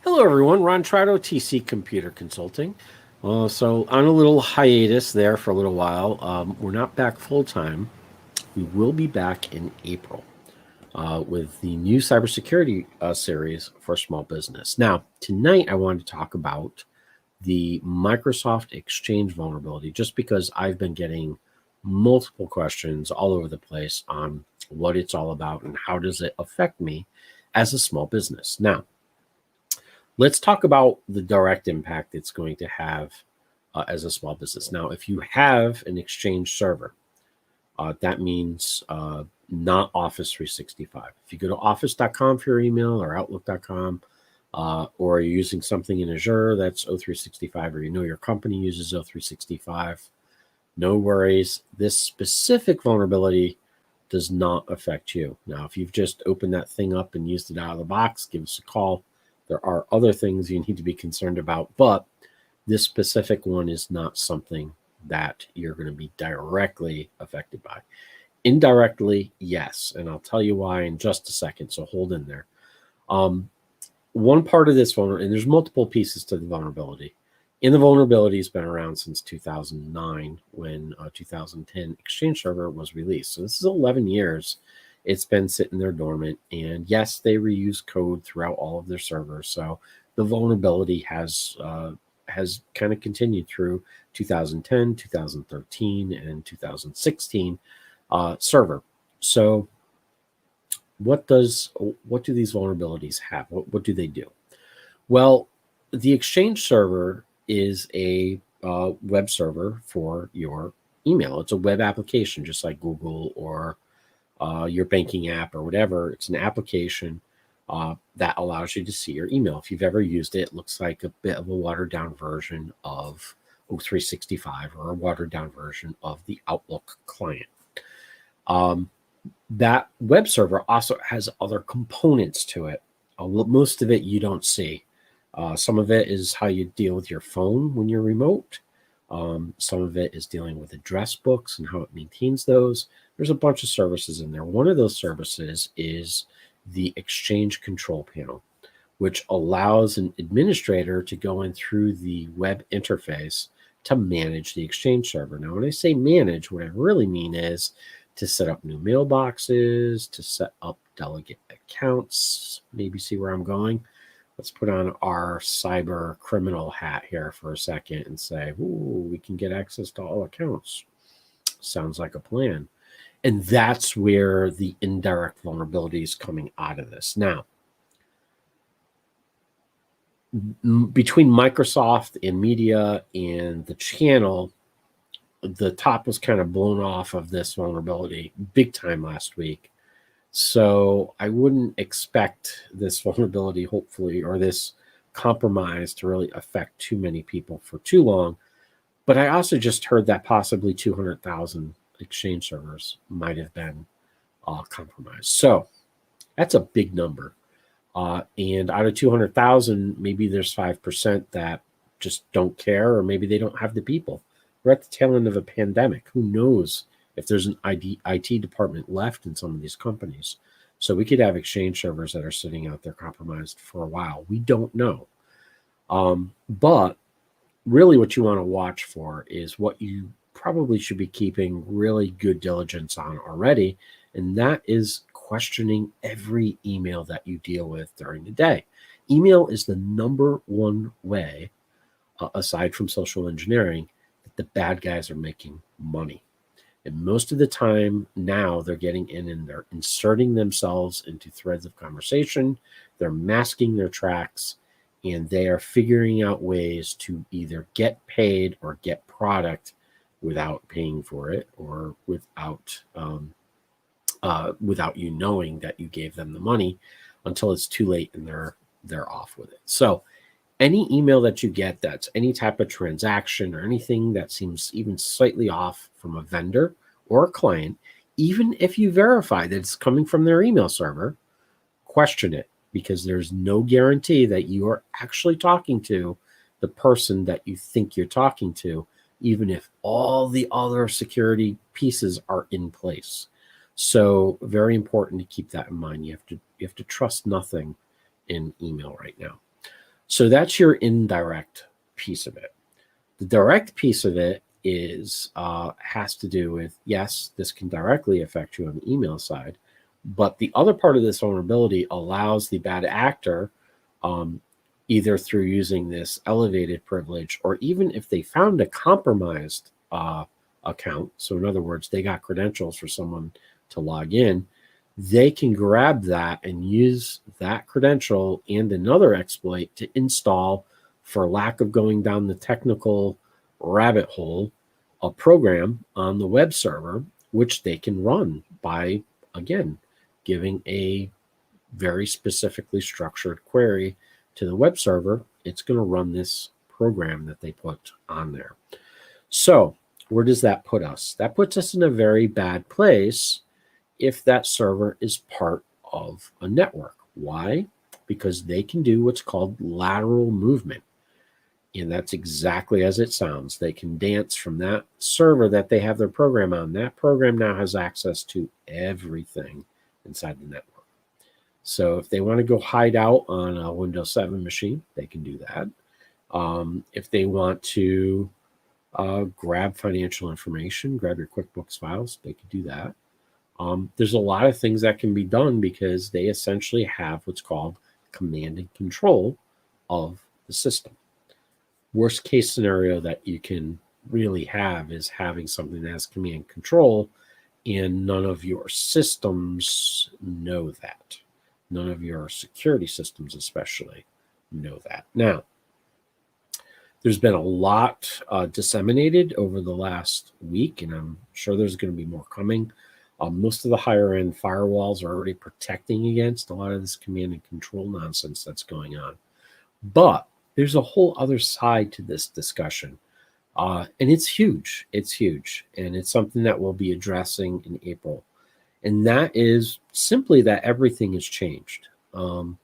Hello, everyone. Ron Trotto, TC Computer Consulting. So, on a little hiatus there for a little while. We're not back full time. We will be back in April with the new cybersecurity series for small business. Now, tonight I wanted to talk about the Microsoft Exchange vulnerability, just because I've been getting multiple questions all over the place on what it's all about and how does it affect me as a small business. Now, let's talk about the direct impact it's going to have as a small business. Now, if you have an Exchange server, that means not Office 365. If you go to office.com for your email or outlook.com, or you're using something in Azure that's O365, or you know your company uses O365, no worries. This specific vulnerability does not affect you. Now, if you've just opened that thing up and used it out of the box, give us a call. There are other things you need to be concerned about, but this specific one is not something that you're going to be directly affected by. Indirectly, yes, and I'll tell you why in just a second, so hold in there. One part of this vulnerability, and there's multiple pieces to the vulnerability. And the vulnerability has been around since 2009 when 2010 Exchange Server was released. So this is 11 years it's been sitting there dormant. And yes, they reuse code throughout all of their servers. So the vulnerability has kind of continued through 2010, 2013, and 2016 server. So what do these vulnerabilities have? What do they do? Well, the Exchange server is a web server for your email. It's a web application, just like Google or your banking app or whatever. It's an application that allows you to see your email. If you've ever used it, it looks like a bit of a watered down version of O365 or a watered down version of the Outlook client. That web server also has other components to it. Most of it you don't see. Some of it is how you deal with your phone when you're remote. Some of it is dealing with address books and how it maintains those. There's a bunch of services in there. One of those services is the Exchange Control Panel, which allows an administrator to go in through the web interface to manage the Exchange server. Now, when I say manage, what I really mean is to set up new mailboxes, to set up delegate accounts. Maybe see where I'm going. Let's put on our cyber criminal hat here for a second and say, ooh, we can get access to all accounts. Sounds like a plan. And that's where the indirect vulnerability is coming out of this. Now, between Microsoft and media and the channel, the top was kind of blown off of this vulnerability big time last week. So I wouldn't expect this vulnerability, hopefully, or this compromise to really affect too many people for too long. But I also just heard that possibly 200,000 Exchange servers might have been compromised. So that's a big number. And out of 200,000, maybe there's 5% that just don't care, or maybe they don't have the people. We're at the tail end of a pandemic. Who knows if there's an IT department left in some of these companies? So we could have Exchange servers that are sitting out there compromised for a while. We don't know. But really what you want to watch for is what you probably should be keeping really good diligence on already, and that is questioning every email that you deal with during the day. Email is the number one way, aside from social engineering, that the bad guys are making money. And most of the time now they're getting in and they're inserting themselves into threads of conversation. They're masking their tracks, and they are figuring out ways to either get paid or get product without paying for it, or without you knowing that you gave them the money, until it's too late and they're off with it. So any email that you get that's any type of transaction or anything that seems even slightly off from a vendor or a client, even if you verify that it's coming from their email server, question it, because there's no guarantee that you are actually talking to the person that you think you're talking to, even if all the other security pieces are in place. So very important to keep that in mind. You have to trust nothing in email right now. So that's your indirect piece of it. The direct piece of it is has to do with, yes, this can directly affect you on the email side, but the other part of this vulnerability allows the bad actor, um, either through using this elevated privilege, or even if they found a compromised account, so in other words, they got credentials for someone to log in, they can grab that and use that credential and another exploit to install, for lack of going down the technical rabbit hole, a program on the web server, which they can run by, again, giving a very specifically structured query to the web server. It's going to run this program that they put on there. So where does that put us? That puts us in a very bad place if that server is part of a network. Why? Because they can do what's called lateral movement. And that's exactly as it sounds. They can dance from that server that they have their program on. That program now has access to everything inside the network. So if they want to go hide out on a Windows 7 machine, they can do that. If they want to grab financial information, grab your QuickBooks files, they can do that. There's a lot of things that can be done because they essentially have what's called command and control of the system. Worst case scenario that you can really have is having something that has command and control and none of your systems know that. None of your security systems especially know that. Now, there's been a lot disseminated over the last week, and I'm sure there's going to be more coming. Most of the higher end firewalls are already protecting against a lot of this command and control nonsense that's going on. But there's a whole other side to this discussion. And it's huge. It's huge. And it's something that we'll be addressing in April. And that is simply that everything has changed. The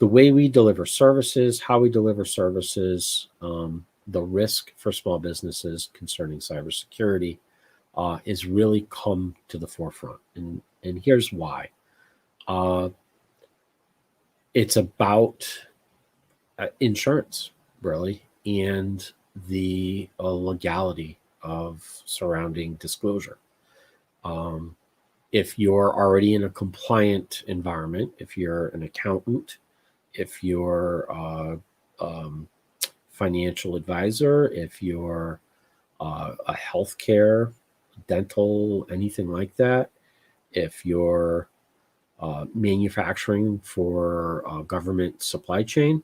way we deliver services, how we deliver services, the risk for small businesses concerning cybersecurity is really come to the forefront. And here's why. It's about insurance, really, and the legality of surrounding disclosure. If you're already in a compliant environment, if you're an accountant, if you're a financial advisor, if you're a healthcare, dental, anything like that, if you're manufacturing for government supply chain,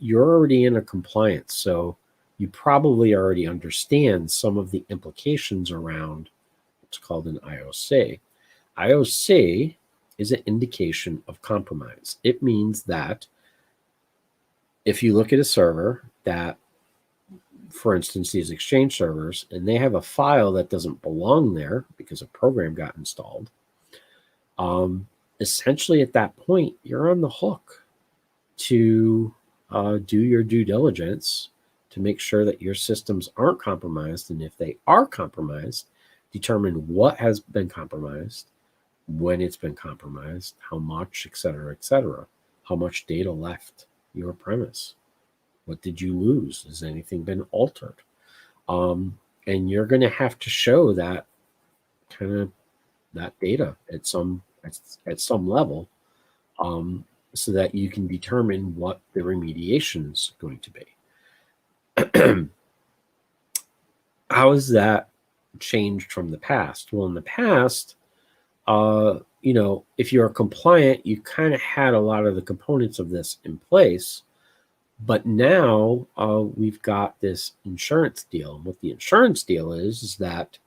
you're already in a compliance. So you probably already understand some of the implications around what's called an IOC. IOC is an indication of compromise. It means that if you look at a server that, for instance, these Exchange servers, and they have a file that doesn't belong there because a program got installed, essentially at that point, you're on the hook to do your due diligence to make sure that your systems aren't compromised. And if they are compromised, determine what has been compromised, when it's been compromised, how much, et cetera, how much data left your premise. What did you lose? Has anything been altered? And you're going to have to show that kind of that data at some level, so that you can determine what the remediation is going to be. How has that changed from the past? Well, in the past, if you're compliant, you kind of had a lot of the components of this in place. But now we've got this insurance deal. And what the insurance deal is that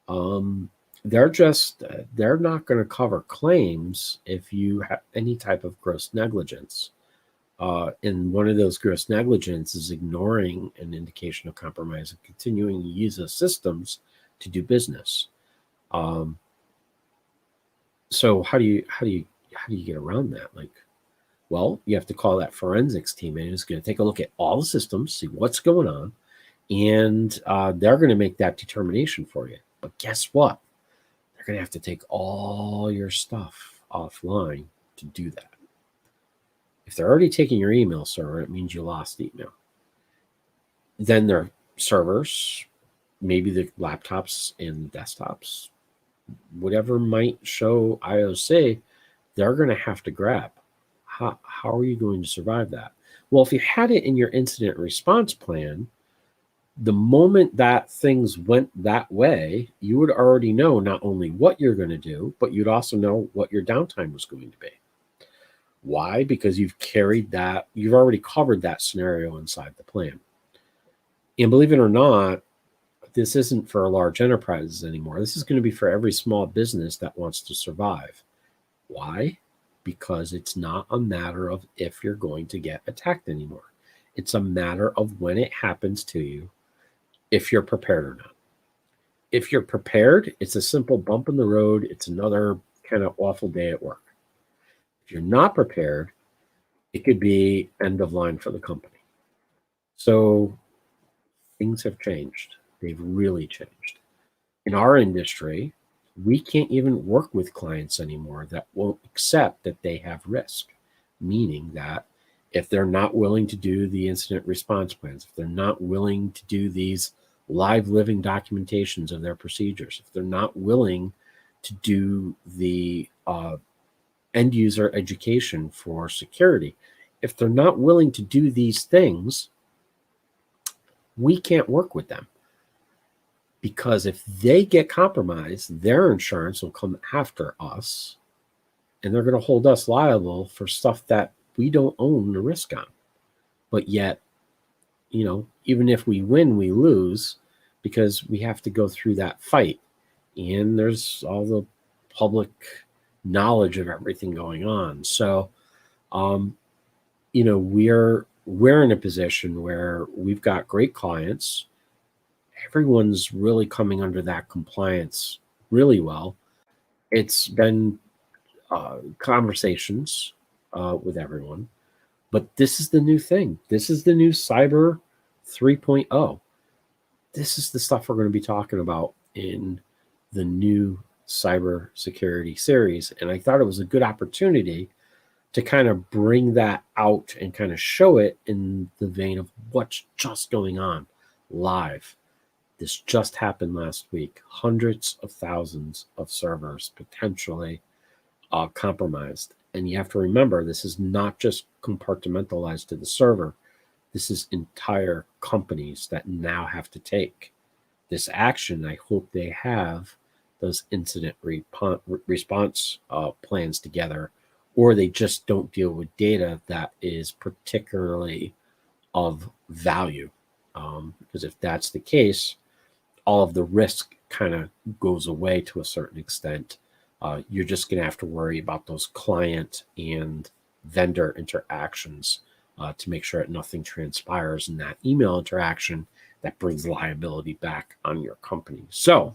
they're not going to cover claims if you have any type of gross negligence. And one of those gross negligence is ignoring an indication of compromise and continuing to use those systems to do business. So how do you get around that? Well, you have to call that forensics team in who's going to take a look at all the systems, see what's going on, and they're going to make that determination for you. But guess what? They're going to have to take all your stuff offline to do that. If they're already taking your email server, it means you lost email. Then their servers, maybe the laptops and desktops, whatever might show IOC, they're going to have to grab. How are you going to survive that? Well, if you had it in your incident response plan, the moment that things went that way, you would already know not only what you're going to do, but you'd also know what your downtime was going to be. Why? Because you've already covered that scenario inside the plan. And believe it or not, this isn't for large enterprises anymore. This is going to be for every small business that wants to survive. Why? Because it's not a matter of if you're going to get attacked anymore. It's a matter of when it happens to you, if you're prepared or not. If you're prepared, it's a simple bump in the road. It's another kind of awful day at work. If you're not prepared, it could be end of line for the company. So things have changed. They've really changed. In our industry, we can't even work with clients anymore that won't accept that they have risk, meaning that if they're not willing to do the incident response plans, if they're not willing to do these live living documentations of their procedures, if they're not willing to do the end user education for security, if they're not willing to do these things, we can't work with them. Because if they get compromised, their insurance will come after us, and they're going to hold us liable for stuff that we don't own the risk on. But yet, even if we win, we lose because we have to go through that fight. And there's all the public knowledge of everything going on. So, we're in a position where we've got great clients. Everyone's really coming under that compliance really well. It's been conversations with everyone, but this is the new thing. This is the new Cyber 3.0. This is the stuff we're going to be talking about in the new cybersecurity series. And I thought it was a good opportunity to kind of bring that out and kind of show it in the vein of what's just going on live. This just happened last week. Hundreds of thousands of servers potentially compromised. And you have to remember, this is not just compartmentalized to the server. This is entire companies that now have to take this action. I hope they have those incident response plans together, or they just don't deal with data that is particularly of value. Because if that's the case, all of the risk kind of goes away to a certain extent. You're just going to have to worry about those client and vendor interactions to make sure that nothing transpires in that email interaction that brings liability back on your company. So,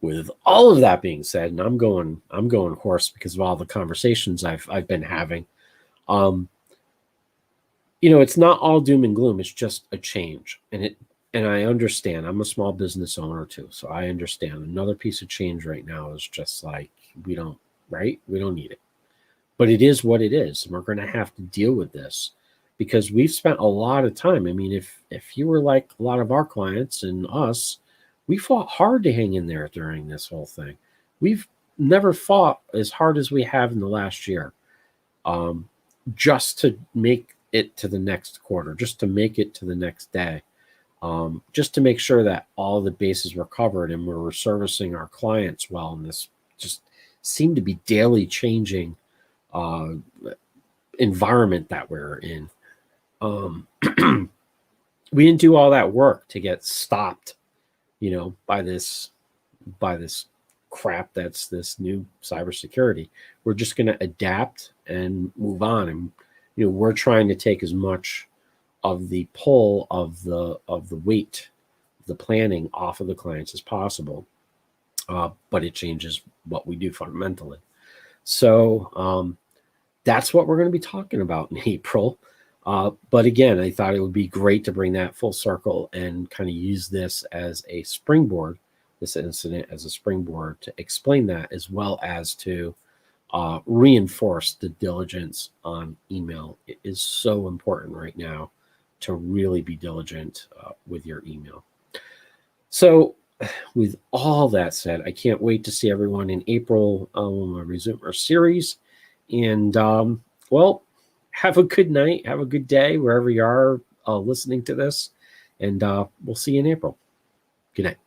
with all of that being said, and I'm going hoarse because of all the conversations I've been having. It's not all doom and gloom. It's just a change, and I understand. I'm a small business owner too, so I understand. Another piece of change right now is just like we don't need it, but it is what it is, and we're going to have to deal with this because we've spent a lot of time. I mean, if you were like a lot of our clients and us, we fought hard to hang in there during this whole thing. We've never fought as hard as we have in the last year, just to make it to the next quarter, just to make it to the next day. Just to make sure that all the bases were covered and we're servicing our clients well. And this just seemed to be daily changing environment that we're in. We didn't do all that work to get stopped, by this crap that's this new cybersecurity. We're just going to adapt and move on. And, we're trying to take as much of the pull of the weight, the planning off of the clients as possible, but it changes what we do fundamentally. So that's what we're going to be talking about in April. But again, I thought it would be great to bring that full circle and kind of use this as a springboard, this incident as a springboard to explain that, as well as to reinforce the diligence on email. It is so important right now to really be diligent with your email. So, with all that said, I can't wait to see everyone in April when we resume our series. And, well, have a good night. Have a good day wherever you are listening to this. And we'll see you in April. Good night.